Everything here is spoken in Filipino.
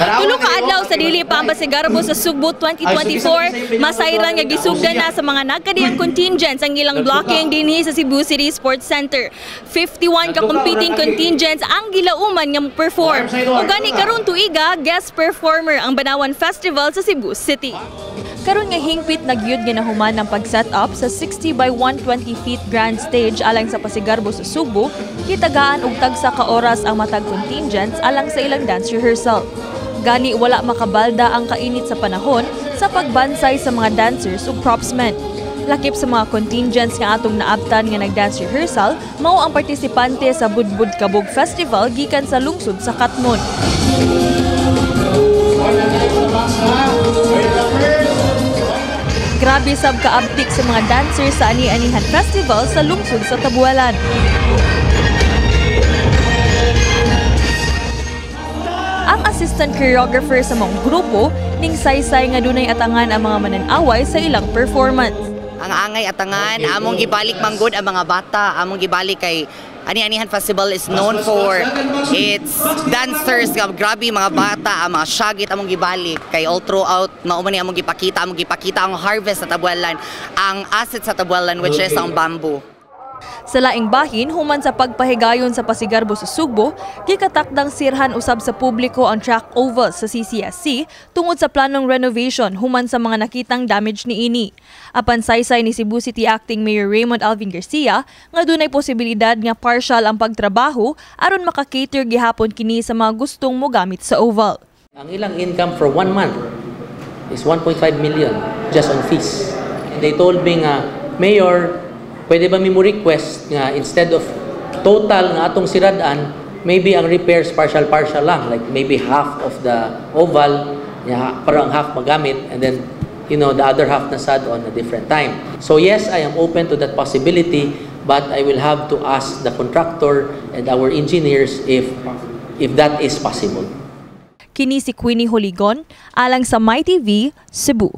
Tulo ka adlaw sa dili pa ang Pasigarbo sa Sugbo 2024, masayran nga gisugdan na sa mga nagkadiyang contingents ang ilang blocking dinhi sa Cebu City Sports Center. 51 ka competing contingents ang gilauman nga perform. O gani karon tuiga, guest performer ang Banawan Festival sa Cebu City. Karon nga hingpit nagyud nga nahuman ng pag-set up sa 60 by 120 feet grand stage alang sa Pasigarbo sa Sugbo, kitagaan og tagsa ka oras ang matag contingents alang sa ilang dance rehearsal. Gani wala makabalda ang kainit sa panahon sa pagbansay sa mga dancers ug propsmen. Lakip sa mga contingents nga atong naabtan nga nag-dance rehearsal, mao ang partisipante sa Budbud Kabog Festival gikan sa lungsod sa Katmon. Grabe sab kaabtik sa mga dancers sa Ani-Anihan Festival sa lungsod sa Tabualan. Ang assistant choreographer sa mga grupo ning saysay nga dunay atangan ang mga mananaway sa ilang performance. Ang angay atangan, among gibalik manggod ang mga bata, among gibalik kay Ani-Anihan Festival is known for its dancers, grabe mga bata, ang mga syagit among gibalik kay all throughout mao man ni among gipakita ang harvest sa Tabualan, ang asset sa Tabualan which is ang bamboo. Sa laing bahin, human sa pagpahigayon sa Pasigarbo sa Sugbo, gikatakdang sirhan usab sa publiko ang track oval sa CCSC tungod sa planong renovation human sa mga nakitang damage niini. Apan saysay ni Cebu City Acting Mayor Raymond Alvin Garcia nga dunay posibilidad nga partial ang pagtrabaho aron maka-cater gihapon kini sa mga gustong mogamit sa oval. Ang ilang income for 1 month is 1.5 million just on fees. And they told me nga, Mayor, pwede ba mo request nga instead of total nga atong siradaan, maybe ang repairs partial lang, like maybe half of the oval, parang half magamit, and then the other half na sad on a different time. So yes, I am open to that possibility, but I will have to ask the contractor and our engineers if that is possible. Kini si Queenie Holigon alang sa MyTV Cebu.